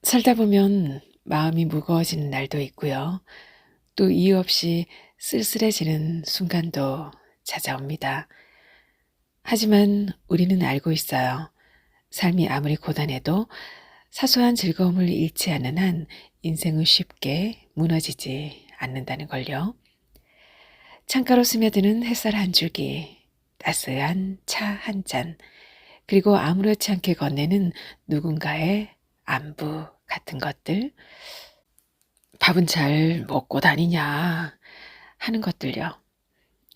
살다 보면 마음이 무거워지는 날도 있고요. 또 이유 없이 쓸쓸해지는 순간도 찾아옵니다. 하지만 우리는 알고 있어요. 삶이 아무리 고단해도 사소한 즐거움을 잃지 않는 한 인생은 쉽게 무너지지 않는다는 걸요. 창가로 스며드는 햇살 한 줄기, 따스한 차 한 잔, 그리고 아무렇지 않게 건네는 누군가의 안부 같은 것들, 밥은 잘 먹고 다니냐 하는 것들요.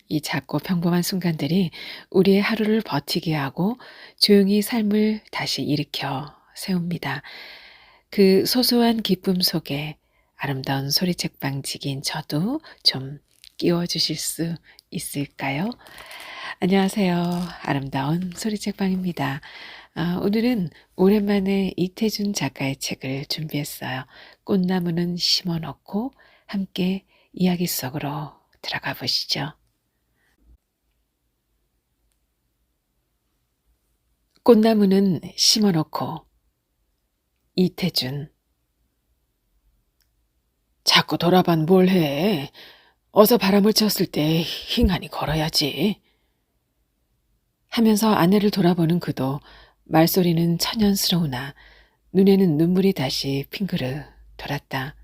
이 작고 평범한 순간들이 우리의 하루를 버티게 하고 조용히 삶을 다시 일으켜 세웁니다. 그 소소한 기쁨 속에 아름다운 소리책방직인 저도 좀 끼워주실 수 있을까요? 안녕하세요. 아름다운 소리책방입니다. 오늘은 오랜만에 이태준 작가의 책을 준비했어요. 꽃나무는 심어놓고 함께 이야기 속으로 들어가 보시죠. 꽃나무는 심어놓고 이태준. 자꾸 돌아반 뭘 해. 어서 바람을 쳤을 때 힝하니 걸어야지. 하면서 아내를 돌아보는 그도 말소리는 천연스러우나 눈에는 눈물이 다시 핑그르 돌았다.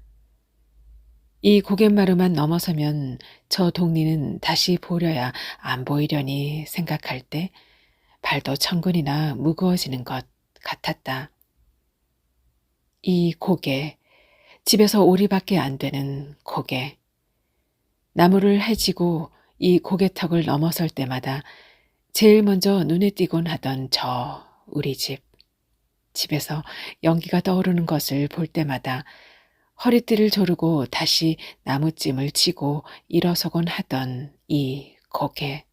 이 고갯마루만 넘어서면 저 동리는 다시 보려야 안 보이려니 생각할 때 발도 천근이나 무거워지는 것 같았다. 이 고개, 집에서 오리밖에 안 되는 고개. 나무를 헤지고 이 고개턱을 넘어설 때마다 제일 먼저 눈에 띄곤 하던 저 우리 집. 집에서 연기가 떠오르는 것을 볼 때마다 허리띠를 조르고 다시 나무찜을 치고 일어서곤 하던 이 고개.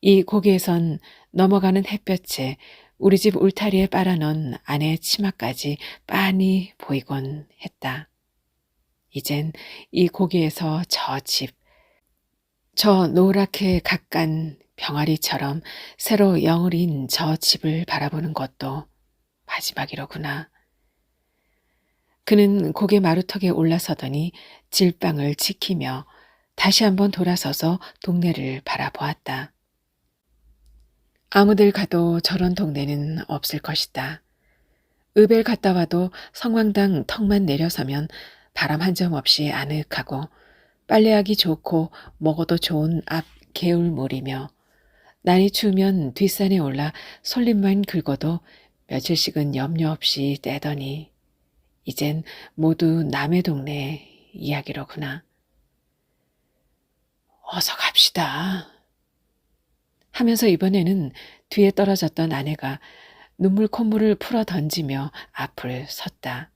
이 고개에선 넘어가는 햇볕에 우리 집 울타리에 빨아넣은 아내의 치마까지 빤히 보이곤 했다. 이젠 이 고개에서 저 집, 저 노랗게 각간 병아리처럼 새로 영을 인 저 집을 바라보는 것도 마지막이로구나. 그는 고개 마루턱에 올라서더니 질방을 지키며 다시 한번 돌아서서 동네를 바라보았다. 아무들 가도 저런 동네는 없을 것이다. 읍을 갔다 와도 성황당 턱만 내려서면 바람 한 점 없이 아늑하고 빨래하기 좋고 먹어도 좋은 앞 개울물이며 날이 추우면 뒷산에 올라 솔잎만 긁어도 며칠씩은 염려 없이 떼더니 이젠 모두 남의 동네 이야기로구나. 어서 갑시다. 하면서 이번에는 뒤에 떨어졌던 아내가 눈물 콧물을 풀어 던지며 앞을 섰다.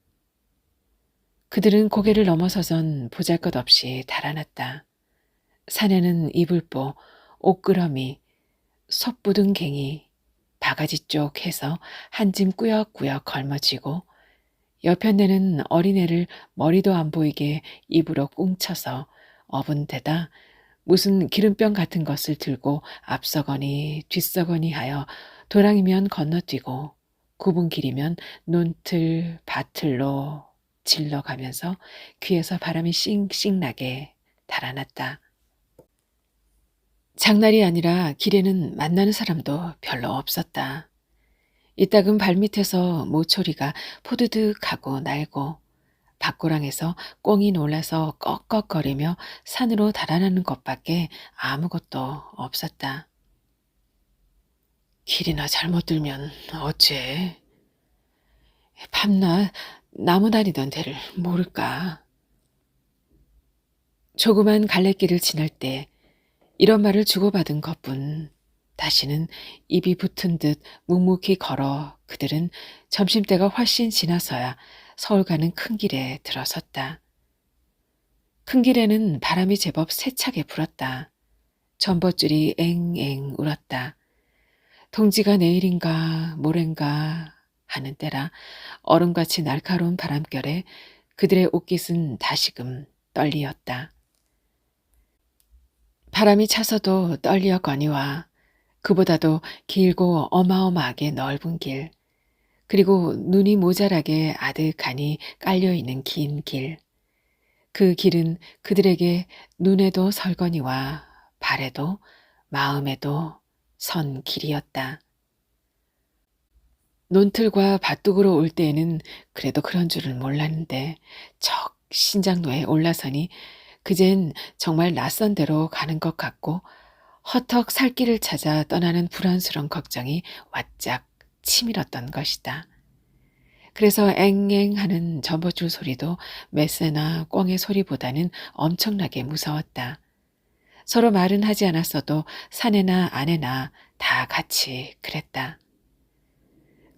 그들은 고개를 넘어서선 보잘것없이 달아났다. 산에는 이불보, 옥끄러미, 솥부등갱이, 바가지 쪽 해서 한 짐 꾸역꾸역 걸머쥐고 여편네는 어린애를 머리도 안 보이게 입으로 꽁쳐서 업은 데다 무슨 기름병 같은 것을 들고 앞서거니 뒤서거니 하여 도랑이면 건너뛰고 굽은 길이면 논틀 밭틀로 질러가면서 귀에서 바람이 씩씩나게 달아났다. 장날이 아니라 길에는 만나는 사람도 별로 없었다. 이따금 발밑에서 모초리가 포드득하고 날고 밭고랑에서 꿩이 놀라서 꺽꺽거리며 산으로 달아나는 것밖에 아무것도 없었다. 길이나 잘못 들면 어째? 밤낮 나무 다니던 데를 모를까? 조그만 갈래길을 지날 때 이런 말을 주고받은 것뿐 다시는 입이 붙은 듯 묵묵히 걸어 그들은 점심때가 훨씬 지나서야 서울 가는 큰 길에 들어섰다. 큰 길에는 바람이 제법 세차게 불었다. 전봇줄이 앵앵 울었다. 동지가 내일인가 모레인가 하는 때라 얼음같이 날카로운 바람결에 그들의 옷깃은 다시금 떨리었다. 바람이 차서도 떨리었거니와 그보다도 길고 어마어마하게 넓은 길, 그리고 눈이 모자라게 아득하니 깔려있는 긴 길. 그 길은 그들에게 눈에도 설거니와 발에도 마음에도 선 길이었다. 논틀과 밭둑으로 올 때에는 그래도 그런 줄을 몰랐는데 척 신장로에 올라서니 그젠 정말 낯선 데로 가는 것 같고 헛헉 살 길을 찾아 떠나는 불안스러운 걱정이 왓짝 치밀었던 것이다. 그래서 앵앵하는 전봇줄 소리도 메세나 꿩의 소리보다는 엄청나게 무서웠다. 서로 말은 하지 않았어도 사내나 아내나 다 같이 그랬다.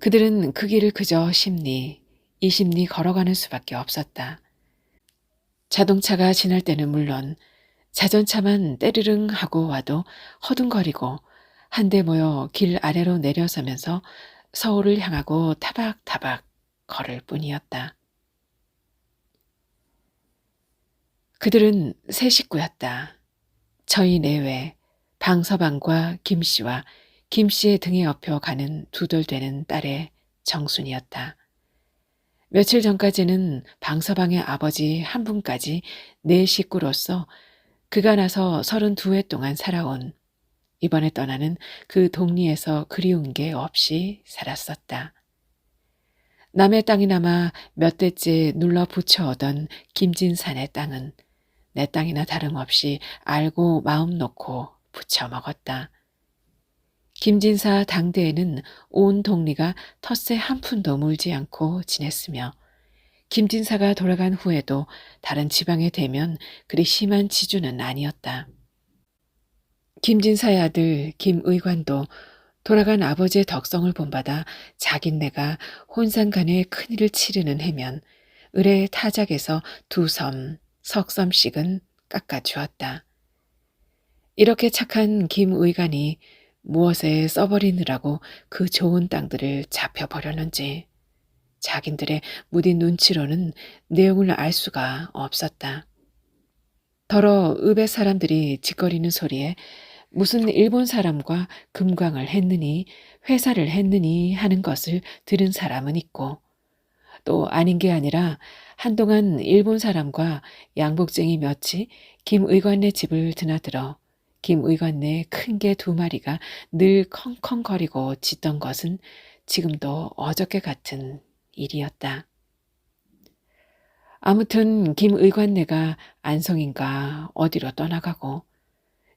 그들은 그 길을 그저 10리, 20리 걸어가는 수밖에 없었다. 자동차가 지날 때는 물론 자전차만 때르릉 하고 와도 허둥거리고 한데 모여 길 아래로 내려서면서 서울을 향하고 타박타박 걸을 뿐이었다. 그들은 세 식구였다. 저희 내외 방서방과 김씨와 김씨의 등에 업혀 가는 두돌되는 딸의 정순이었다. 며칠 전까지는 방서방의 아버지 한 분까지 네 식구로서 그가 나서 32해 동안 살아온 이번에 떠나는 그 동리에서 그리운 게 없이 살았었다. 남의 땅이나마 몇 대째 눌러 붙여오던 김진산의 땅은 내 땅이나 다름없이 알고 마음 놓고 붙여 먹었다. 김진사 당대에는 온 동리가 텃세 한 푼도 물지 않고 지냈으며 김진사가 돌아간 후에도 다른 지방에 대면 그리 심한 지주는 아니었다. 김진사의 아들 김의관도 돌아간 아버지의 덕성을 본받아 자긴네가 혼상간에 큰일을 치르는 해면 을의 타작에서 2섬, 석섬씩은 깎아주었다. 이렇게 착한 김의관이 무엇에 써버리느라고 그 좋은 땅들을 잡혀버렸는지 자긴들의 무딘 눈치로는 내용을 알 수가 없었다. 더러 읍의 사람들이 짓거리는 소리에 무슨 일본 사람과 금광을 했느니 회사를 했느니 하는 것을 들은 사람은 있고 또 아닌 게 아니라 한동안 일본 사람과 양복쟁이 몇이 김의관네 집을 드나들어 김의관네 큰 개 2마리가 늘 컹컹거리고 짖던 것은 지금도 어저께 같은 일이었다. 아무튼 김의관네가 안성인가 어디로 떠나가고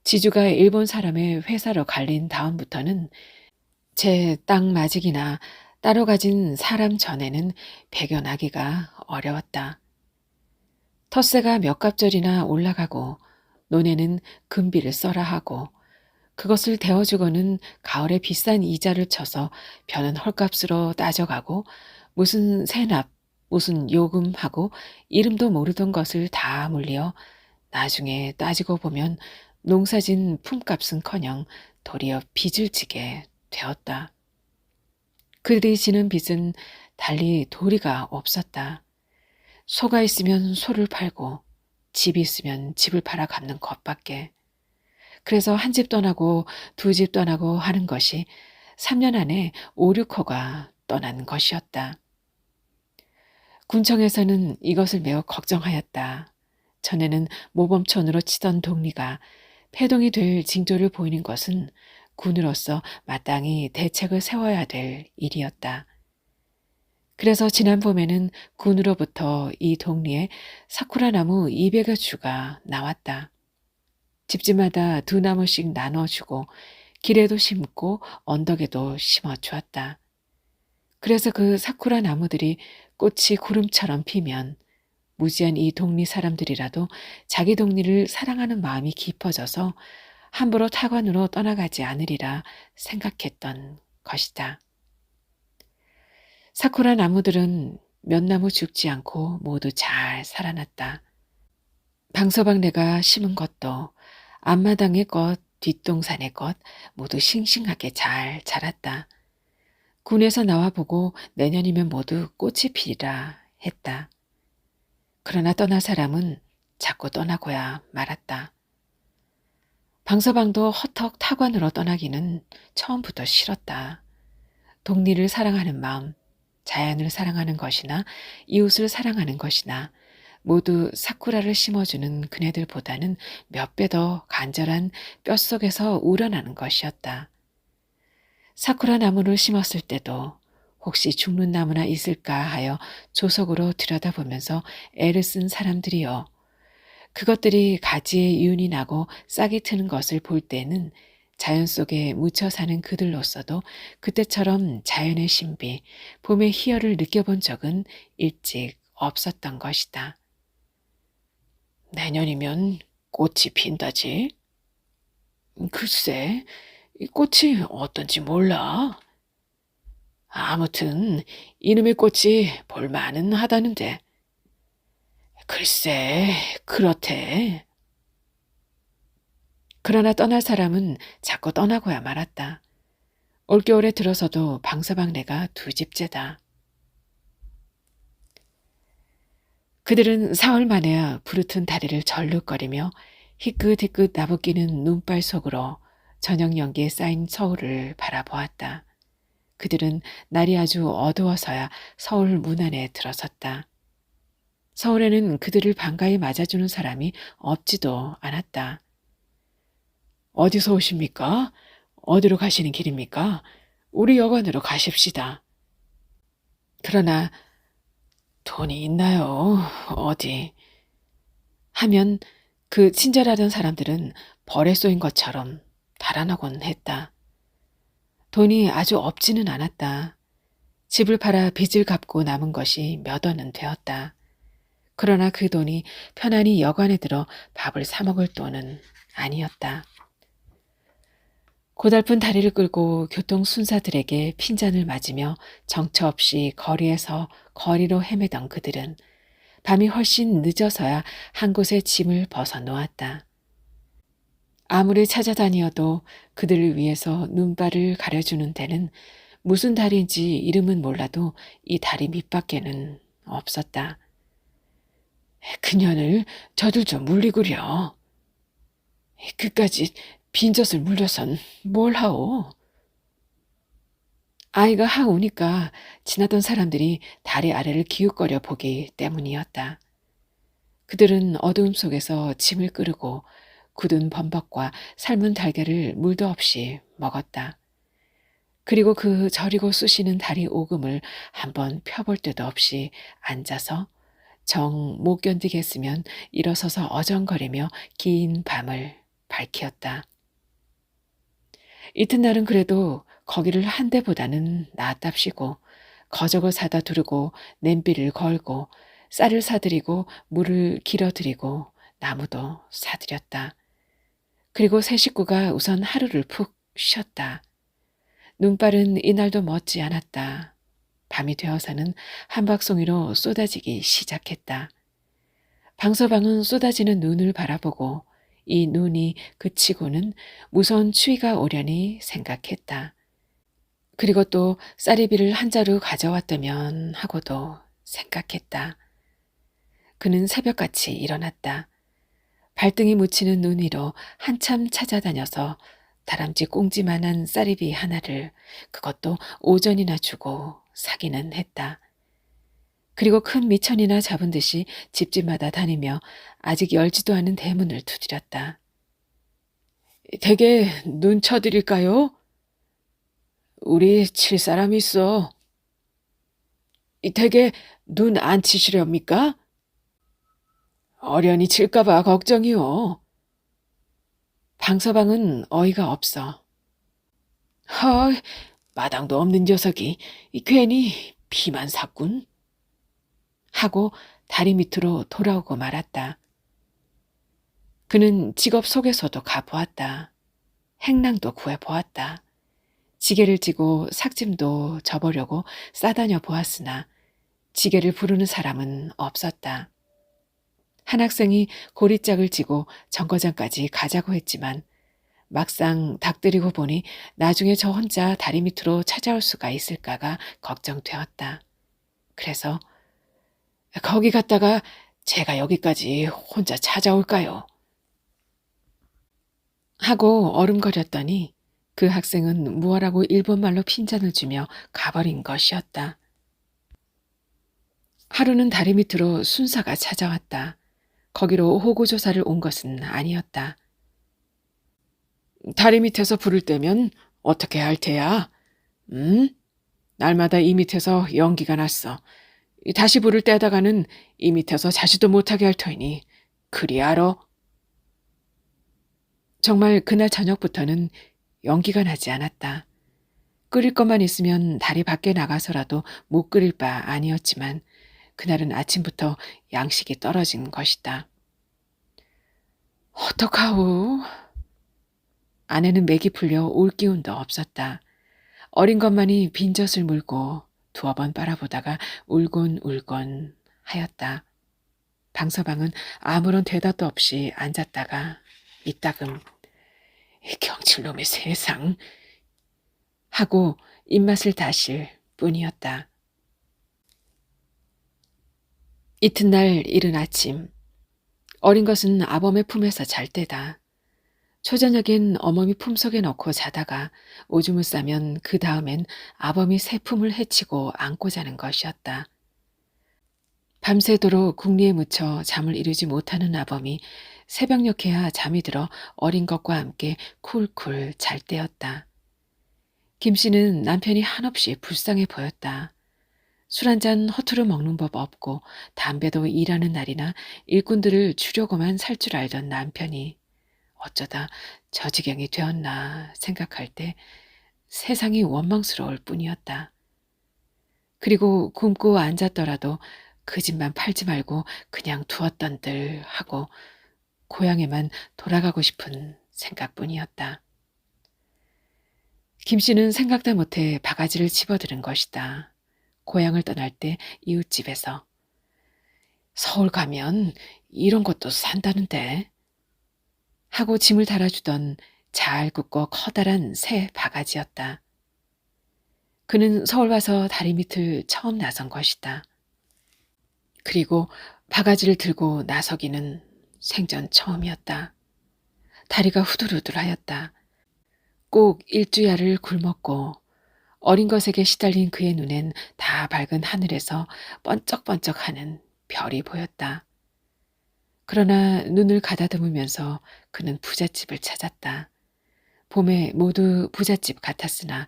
지주가 일본 사람의 회사로 갈린 다음부터는 제 땅 마직이나 따로 가진 사람 전에는 배겨나기가 어려웠다. 텃세가 몇 갑절이나 올라가고 논에는 금비를 써라 하고 그것을 대어주고는 가을에 비싼 이자를 쳐서 벼는 헐값으로 따져가고 무슨 세납, 무슨 요금하고 이름도 모르던 것을 다 물려 나중에 따지고 보면 농사진 품값은커녕 도리어 빚을 지게 되었다. 그들이 지는 빚은 달리 도리가 없었다. 소가 있으면 소를 팔고 집이 있으면 집을 팔아 갚는 것밖에. 그래서 한 집 떠나고 2집 떠나고 하는 것이 3년 안에 5, 6호가 떠난 것이었다. 군청에서는 이것을 매우 걱정하였다. 전에는 모범촌으로 치던 동리가 폐동이 될 징조를 보이는 것은 군으로서 마땅히 대책을 세워야 될 일이었다. 그래서 지난 봄에는 군으로부터 이 동리에 사쿠라 나무 200여 주가 나왔다. 집집마다 2나무씩 나눠주고 길에도 심고 언덕에도 심어주었다. 그래서 그 사쿠라 나무들이 꽃이 구름처럼 피면 무지한 이 동리 사람들이라도 자기 동리를 사랑하는 마음이 깊어져서 함부로 타관으로 떠나가지 않으리라 생각했던 것이다. 사쿠라 나무들은 몇 나무 죽지 않고 모두 잘 살아났다. 방서방네가 심은 것도 앞마당의 것, 뒷동산의 것 모두 싱싱하게 잘 자랐다. 군에서 나와보고 내년이면 모두 꽃이 피리라 했다. 그러나 떠날 사람은 자꾸 떠나고야 말았다. 방서방도 헛헉 타관으로 떠나기는 처음부터 싫었다. 동리를 사랑하는 마음, 자연을 사랑하는 것이나 이웃을 사랑하는 것이나 모두 사쿠라를 심어주는 그네들보다는 몇 배 더 간절한 뼛속에서 우러나는 것이었다. 사쿠라 나무를 심었을 때도 혹시 죽는 나무나 있을까 하여 조석으로 들여다보면서 애를 쓴 사람들이여, 그것들이 가지에 윤이 나고 싹이 트는 것을 볼 때는 자연 속에 묻혀 사는 그들로서도 그때처럼 자연의 신비, 봄의 희열을 느껴본 적은 일찍 없었던 것이다. 내년이면 꽃이 핀다지? 글쎄, 이 꽃이 어떤지 몰라. 아무튼 이놈의 꽃이 볼만은 하다는데. 글쎄, 그렇대. 그러나 떠날 사람은 자꾸 떠나고야 말았다. 올겨울에 들어서도 방서방내가 두 집째다. 그들은 사흘 만에야 부르튼 다리를 절룩거리며 희끗희끗 나부끼는 눈발 속으로 저녁 연기에 쌓인 서울을 바라보았다. 그들은 날이 아주 어두워서야 서울 문 안에 들어섰다. 서울에는 그들을 반가이 맞아주는 사람이 없지도 않았다. 어디서 오십니까? 어디로 가시는 길입니까? 우리 여관으로 가십시다. 그러나 돈이 있나요? 어디? 하면 그 친절하던 사람들은 벌에 쏘인 것처럼 달아나곤 했다. 돈이 아주 없지는 않았다. 집을 팔아 빚을 갚고 남은 것이 몇 원은 되었다. 그러나 그 돈이 편안히 여관에 들어 밥을 사 먹을 돈은 아니었다. 고달픈 다리를 끌고 교통순사들에게 핀잔을 맞으며 정처 없이 거리에서 거리로 헤매던 그들은 밤이 훨씬 늦어서야 한 곳에 짐을 벗어놓았다. 아무리 찾아다니어도 그들을 위해서 눈발을 가려주는 데는 무슨 다리인지 이름은 몰라도 이 다리 밑밖에는 없었다. 그년을 저들 좀 물리구려. 그까짓 빈젖을 물려선 뭘 하오? 아이가 하 우니까 지나던 사람들이 다리 아래를 기웃거려 보기 때문이었다. 그들은 어두움 속에서 짐을 끌고 굳은 범벅과 삶은 달걀을 물도 없이 먹었다. 그리고 그 저리고 쑤시는 다리 오금을 한번 펴볼 데도 없이 앉아서 정 못 견디겠으면 일어서서 어정거리며 긴 밤을 밝히었다. 이튿날은 그래도 거기를 한 대보다는 나았답시고 거적을 사다 두르고 냄비를 걸고 쌀을 사들이고 물을 길어들이고 나무도 사들였다. 그리고 세 식구가 우선 하루를 푹 쉬었다. 눈발은 이날도 멎지 않았다. 밤이 되어서는 한박송이로 쏟아지기 시작했다. 방서방은 쏟아지는 눈을 바라보고 이 눈이 그치고는 무서운 추위가 오려니 생각했다. 그리고 또 쌀이비를 한 자루 가져왔다면 하고도 생각했다. 그는 새벽같이 일어났다. 발등이 묻히는 눈 위로 한참 찾아다녀서 다람쥐 꽁지만한 쌀이비 하나를 그것도 오전이나 주고 사기는 했다. 그리고 큰 미천이나 잡은 듯이 집집마다 다니며 아직 열지도 않은 대문을 두드렸다. 댁에 눈 쳐드릴까요? 우리 칠 사람 있어. 댁에 눈 안 치시렵니까? 어련히 칠까봐 걱정이요. 방서방은 어이가 없어. 마당도 없는 녀석이 괜히 피만 샀군. 하고 다리 밑으로 돌아오고 말았다. 그는 직업 속에서도 가보았다. 행랑도 구해보았다. 지게를 지고 삭짐도 접으려고 싸다녀 보았으나 지게를 부르는 사람은 없었다. 한 학생이 고리짝을 지고 정거장까지 가자고 했지만 막상 닥들이고 보니 나중에 저 혼자 다리 밑으로 찾아올 수가 있을까가 걱정되었다. 그래서 거기 갔다가 제가 여기까지 혼자 찾아올까요? 하고 얼음거렸더니 그 학생은 무어라고 일본말로 핀잔을 주며 가버린 것이었다. 하루는 다리 밑으로 순사가 찾아왔다. 거기로 호구조사를 온 것은 아니었다. 다리 밑에서 불을 떼면 어떻게 할 테야? 응? 날마다 이 밑에서 연기가 났어. 다시 불을 떼다가는 이 밑에서 자지도 못하게 할 터이니 그리 알어. 정말 그날 저녁부터는 연기가 나지 않았다. 끓일 것만 있으면 다리 밖에 나가서라도 못 끓일 바 아니었지만 그날은 아침부터 양식이 떨어진 것이다. 어떡하오? 아내는 맥이 풀려 올 기운도 없었다. 어린 것만이 빈젖을 물고 두어 번 빨아보다가 울곤 하였다. 방서방은 아무런 대답도 없이 앉았다가 이따금 경칠놈의 세상 하고 입맛을 다실 뿐이었다. 이튿날 이른 아침 어린 것은 아범의 품에서 잘 때다. 초저녁엔 어머니 품속에 넣고 자다가 오줌을 싸면 그 다음엔 아범이 새 품을 헤치고 안고 자는 것이었다. 밤새도록 궁리에 묻혀 잠을 이루지 못하는 아범이 새벽녘에야 잠이 들어 어린 것과 함께 쿨쿨 잘 때였다. 김씨는 남편이 한없이 불쌍해 보였다. 술 한 잔 허투루 먹는 법 없고 담배도 일하는 날이나 일꾼들을 주려고만 살 줄 알던 남편이 어쩌다 저 지경이 되었나 생각할 때 세상이 원망스러울 뿐이었다. 그리고 굶고 앉았더라도 그 집만 팔지 말고 그냥 두었던들 하고 고향에만 돌아가고 싶은 생각뿐이었다. 김씨는 생각도 못해 바가지를 집어드는 것이다. 고향을 떠날 때 이웃집에서 서울 가면 이런 것도 산다는데 하고 짐을 달아주던 잘 굽고 커다란 새 바가지였다. 그는 서울 와서 다리 밑을 처음 나선 것이다. 그리고 바가지를 들고 나서기는 생전 처음이었다. 다리가 후들후들하였다. 꼭 일주야를 굶었고 어린 것에게 시달린 그의 눈엔 다 밝은 하늘에서 번쩍번쩍하는 별이 보였다. 그러나 눈을 가다듬으면서 그는 부잣집을 찾았다. 봄에 모두 부잣집 같았으나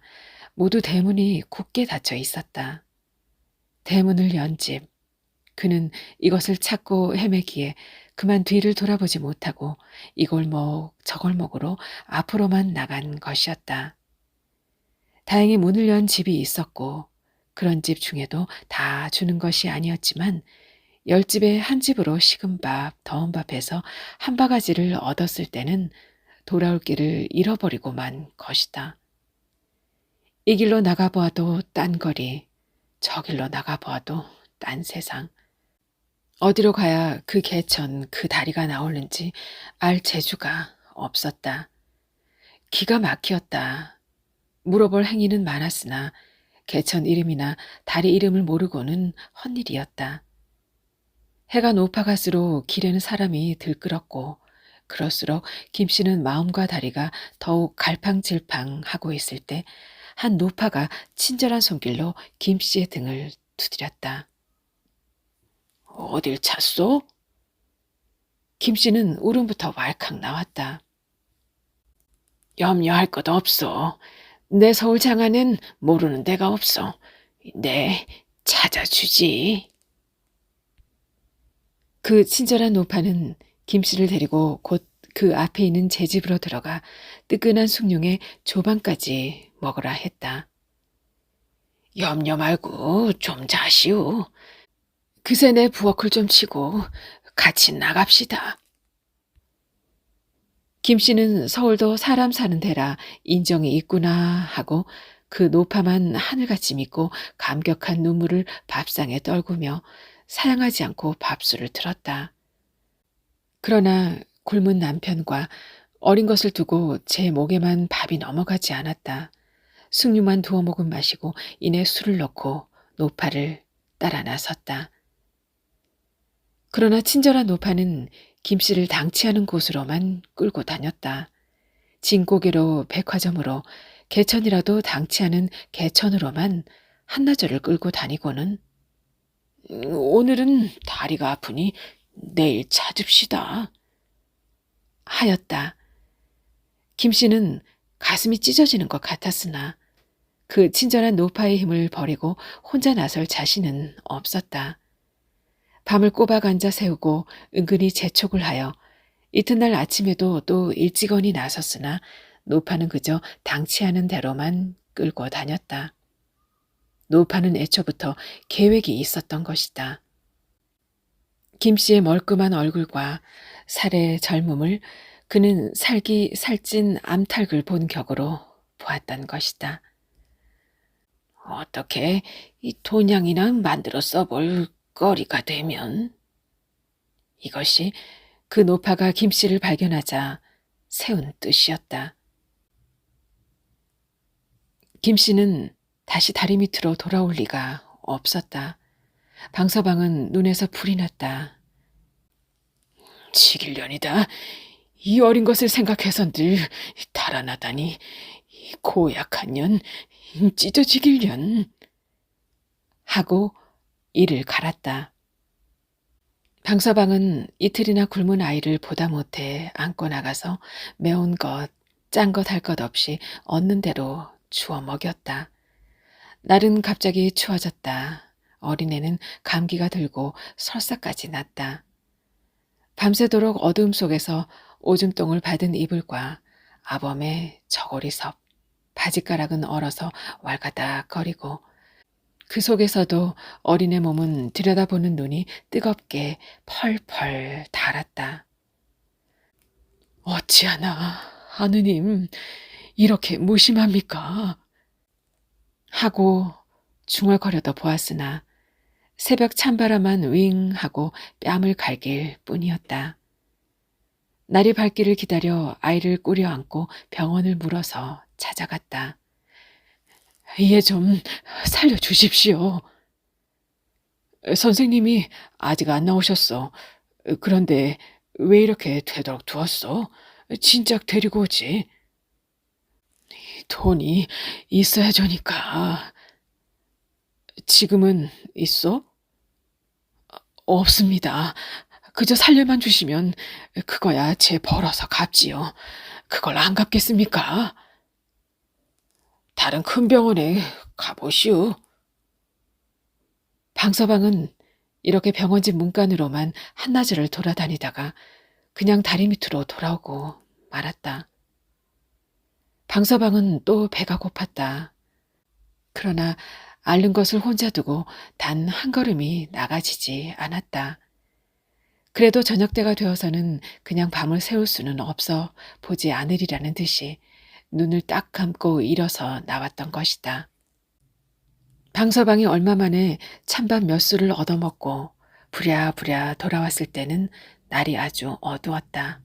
모두 대문이 굳게 닫혀 있었다. 대문을 연 집. 그는 이것을 찾고 헤매기에 그만 뒤를 돌아보지 못하고 이 골목 저 골목으로 앞으로만 나간 것이었다. 다행히 문을 연 집이 있었고 그런 집 중에도 다 주는 것이 아니었지만 10집에 한 집으로 식은 밥, 더운 밥해서 한 바가지를 얻었을 때는 돌아올 길을 잃어버리고 만 것이다. 이 길로 나가보아도 딴 거리, 저 길로 나가보아도 딴 세상. 어디로 가야 그 개천, 그 다리가 나오는지 알 재주가 없었다. 기가 막히었다. 물어볼 행위는 많았으나 개천 이름이나 다리 이름을 모르고는 헛일이었다. 해가 높아갈수록 길에는 사람이 들끓었고 그럴수록 김씨는 마음과 다리가 더욱 갈팡질팡하고 있을 때 한 노파가 친절한 손길로 김씨의 등을 두드렸다. 어딜 찼소? 김씨는 울음부터 왈칵 나왔다. 염려할 것 없어. 내 서울 장안엔 모르는 데가 없어. 네, 찾아주지. 그 친절한 노파는 김씨를 데리고 곧 그 앞에 있는 제 집으로 들어가 뜨끈한 숭늉에 조방까지 먹으라 했다. 염려 말고 좀 자시오. 그새 내 부엌을 좀 치고 같이 나갑시다. 김씨는 서울도 사람 사는 데라 인정이 있구나 하고 그 노파만 하늘같이 믿고 감격한 눈물을 밥상에 떨구며 사양하지 않고 밥술을 들었다. 그러나 굶은 남편과 어린 것을 두고 제 목에만 밥이 넘어가지 않았다. 숭늉만 두어 모금 마시고 이내 술을 넣고 노파를 따라 나섰다. 그러나 친절한 노파는 김씨를 당치하는 곳으로만 끌고 다녔다. 진고개로 백화점으로 개천이라도 당치하는 개천으로만 한나절을 끌고 다니고는 오늘은 다리가 아프니 내일 찾읍시다. 하였다. 김 씨는 가슴이 찢어지는 것 같았으나 그 친절한 노파의 힘을 버리고 혼자 나설 자신은 없었다. 밤을 꼬박 앉아 세우고 은근히 재촉을 하여 이튿날 아침에도 또 일찌건히 나섰으나 노파는 그저 당치 않은 대로만 끌고 다녔다. 노파는 애초부터 계획이 있었던 것이다. 김 씨의 멀끔한 얼굴과 살의 젊음을 그는 살기 살찐 암탉을 본 격으로 보았던 것이다. 어떻게 이 돈양이나 만들어 써볼 거리가 되면? 이것이 그 노파가 김 씨를 발견하자 세운 뜻이었다. 김 씨는 다시 다리 밑으로 돌아올 리가 없었다. 방서방은 눈에서 불이 났다. 지길년이다. 이 어린 것을 생각해서 늘 달아나다니. 이 고약한 년, 찢어지길년. 하고 이를 갈았다. 방서방은 이틀이나 굶은 아이를 보다 못해 안고 나가서 매운 것, 짠 것 할 것 없이 얻는 대로 주워 먹였다. 날은 갑자기 추워졌다. 어린애는 감기가 들고 설사까지 났다. 밤새도록 어두움 속에서 오줌똥을 받은 이불과 아범의 저고리섭, 바짓가락은 얼어서 왈가닥거리고 그 속에서도 어린애 몸은 들여다보는 눈이 뜨겁게 펄펄 달았다. 어찌하나 하느님 이렇게 무심합니까? 하고 중얼거려도 보았으나 새벽 찬바람만 윙 하고 뺨을 갈길 뿐이었다. 날이 밝기를 기다려 아이를 꾸려 안고 병원을 물어서 찾아갔다. 얘 좀 살려주십시오. 선생님이 아직 안 나오셨어. 그런데 왜 이렇게 되도록 두었어? 진작 데리고 오지. 돈이 있어야 되니까. 지금은 있어? 없습니다. 그저 살려만 주시면 그거야 제 벌어서 갚지요. 그걸 안 갚겠습니까? 다른 큰 병원에 가보시오. 방서방은 이렇게 병원집 문간으로만 한나절을 돌아다니다가 그냥 다리 밑으로 돌아오고 말았다. 방서방은 또 배가 고팠다. 그러나 앓는 것을 혼자 두고 단 한 걸음이 나가지지 않았다. 그래도 저녁때가 되어서는 그냥 밤을 새울 수는 없어 보지 않으리라는 듯이 눈을 딱 감고 일어서 나왔던 것이다. 방서방이 얼마 만에 찬밥 몇 수를 얻어먹고 부랴부랴 돌아왔을 때는 날이 아주 어두웠다.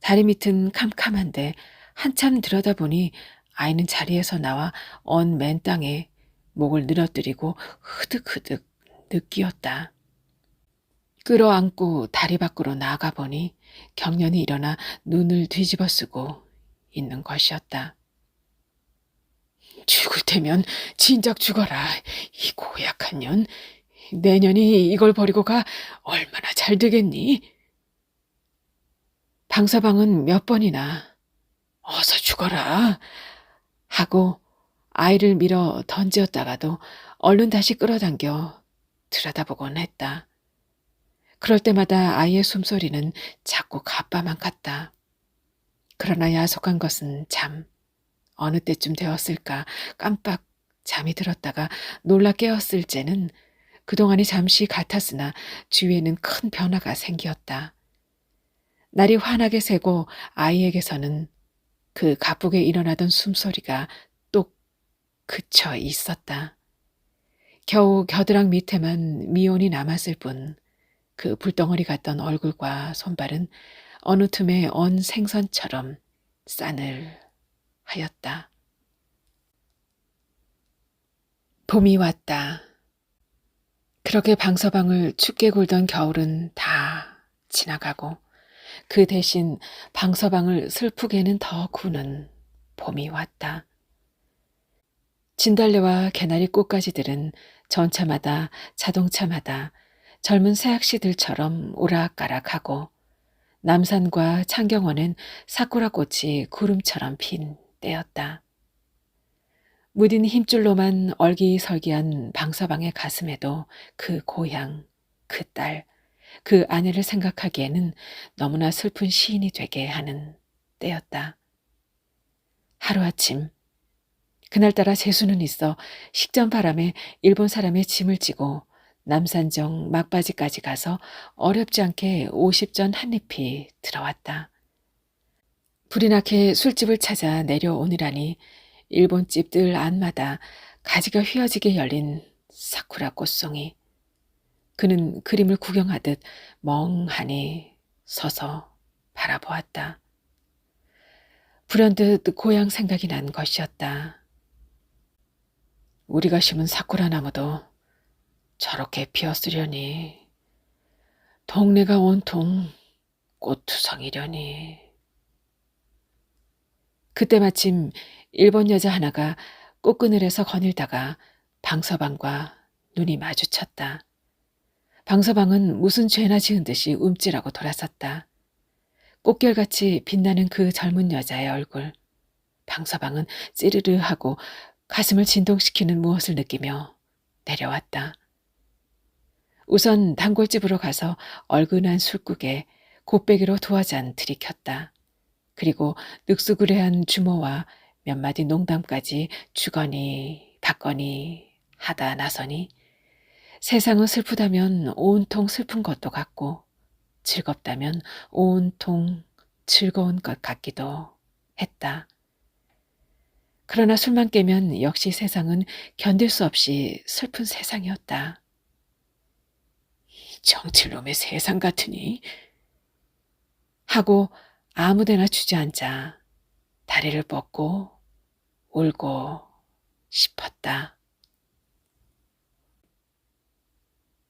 다리 밑은 캄캄한데 한참 들여다보니 아이는 자리에서 나와 언 맨 땅에 목을 늘어뜨리고 흐득흐득 느끼었다. 끌어안고 다리 밖으로 나가보니 경련이 일어나 눈을 뒤집어 쓰고 있는 것이었다. 죽을 테면 진작 죽어라. 이 고약한 년. 내년이 이걸 버리고 가 얼마나 잘 되겠니? 방서방은 몇 번이나 어서 죽어라 하고 아이를 밀어 던지었다가도 얼른 다시 끌어당겨 들여다보곤 했다. 그럴 때마다 아이의 숨소리는 자꾸 가빠만 같다. 그러나 야속한 것은 잠. 어느 때쯤 되었을까 깜빡 잠이 들었다가 놀라 깨었을 째는 그동안이 잠시 같았으나 주위에는 큰 변화가 생기었다. 날이 환하게 새고 아이에게서는 그 가쁘게 일어나던 숨소리가 똑 그쳐 있었다. 겨우 겨드랑 밑에만 미온이 남았을 뿐 그 불덩어리 같던 얼굴과 손발은 어느 틈에 언 생선처럼 싸늘하였다. 봄이 왔다. 그렇게 방서방을 춥게 굴던 겨울은 다 지나가고 그 대신 방서방을 슬프게는 더 구는 봄이 왔다. 진달래와 개나리 꽃가지들은 전차마다 자동차마다 젊은 새학시들처럼 오락가락하고 남산과 창경원엔 사쿠라 꽃이 구름처럼 핀 때였다. 무딘 힘줄로만 얼기설기한 방서방의 가슴에도 그 고향, 그 딸, 그 아내를 생각하기에는 너무나 슬픈 시인이 되게 하는 때였다. 하루아침 그날따라 재수는 있어 식전 바람에 일본 사람의 짐을 지고 남산정 막바지까지 가서 어렵지 않게 50전 한 잎이 들어왔다. 불이 나게 술집을 찾아 내려오느라니 일본 집들 안마다 가지가 휘어지게 열린 사쿠라 꽃송이. 그는 그림을 구경하듯 멍하니 서서 바라보았다. 불현듯 고향 생각이 난 것이었다. 우리가 심은 사쿠라 나무도 저렇게 피었으려니. 동네가 온통 꽃투성이려니. 그때 마침 일본 여자 하나가 꽃그늘에서 거닐다가 방서방과 눈이 마주쳤다. 방서방은 무슨 죄나 지은 듯이 움찔하고 돌아섰다. 꽃결같이 빛나는 그 젊은 여자의 얼굴. 방서방은 찌르르하고 가슴을 진동시키는 무엇을 느끼며 내려왔다. 우선 단골집으로 가서 얼큰한 술국에 곱빼기로 두어 잔 들이켰다. 그리고 늑수구레한 주모와 몇 마디 농담까지 주거니 받거니 하다 나서니 세상은 슬프다면 온통 슬픈 것도 같고 즐겁다면 온통 즐거운 것 같기도 했다. 그러나 술만 깨면 역시 세상은 견딜 수 없이 슬픈 세상이었다. 정칠놈의 세상 같으니 하고 아무데나 주저앉아 다리를 뻗고 울고 싶었다.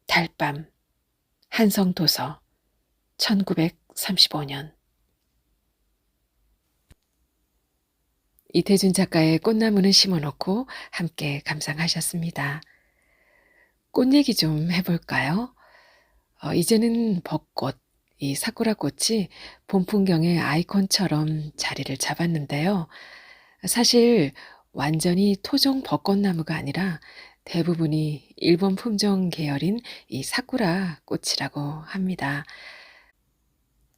달밤 한성도서 1935년 이태준 작가의 꽃나무는 심어놓고 함께 감상하셨습니다. 꽃 얘기 좀 해볼까요? 이제는 벚꽃, 이 사쿠라 꽃이 봄 풍경의 아이콘처럼 자리를 잡았는데요. 사실 완전히 토종 벚꽃나무가 아니라 대부분이 일본 품종 계열인 이 사쿠라 꽃이라고 합니다.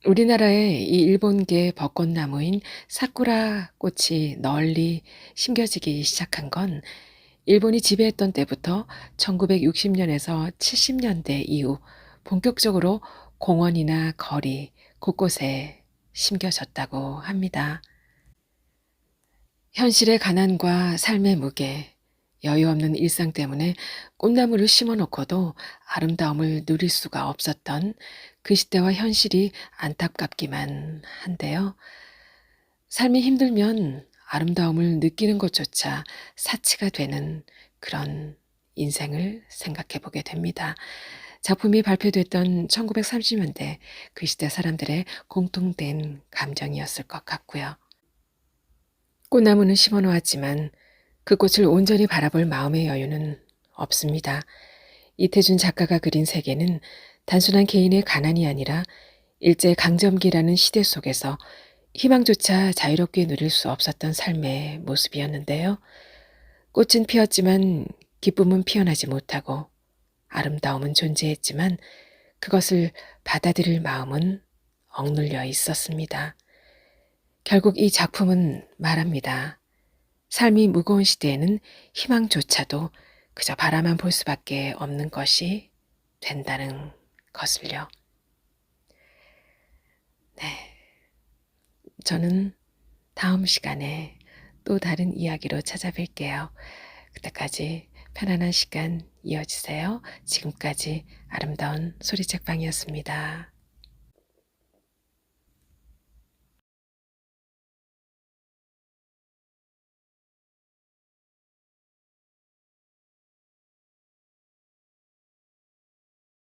우리나라에 이 일본계 벚꽃나무인 사쿠라 꽃이 널리 심겨지기 시작한 건 일본이 지배했던 때부터 1960년에서 70년대 이후 본격적으로 공원이나 거리 곳곳에 심겨졌다고 합니다. 현실의 가난과 삶의 무게, 여유 없는 일상 때문에 꽃나무를 심어놓고도 아름다움을 누릴 수가 없었던 그 시대와 현실이 안타깝기만 한데요. 삶이 힘들면 아름다움을 느끼는 것조차 사치가 되는 그런 인생을 생각해 보게 됩니다. 작품이 발표됐던 1930년대 그 시대 사람들의 공통된 감정이었을 것 같고요. 꽃나무는 심어놓았지만 그 꽃을 온전히 바라볼 마음의 여유는 없습니다. 이태준 작가가 그린 세계는 단순한 개인의 가난이 아니라 일제강점기라는 시대 속에서 희망조차 자유롭게 누릴 수 없었던 삶의 모습이었는데요. 꽃은 피었지만 기쁨은 피어나지 못하고 아름다움은 존재했지만 그것을 받아들일 마음은 억눌려 있었습니다. 결국 이 작품은 말합니다. 삶이 무거운 시대에는 희망조차도 그저 바라만 볼 수밖에 없는 것이 된다는 것을요. 네. 저는 다음 시간에 또 다른 이야기로 찾아뵐게요. 그때까지 편안한 시간 이어주세요. 지금까지 아름다운 소리책방이었습니다.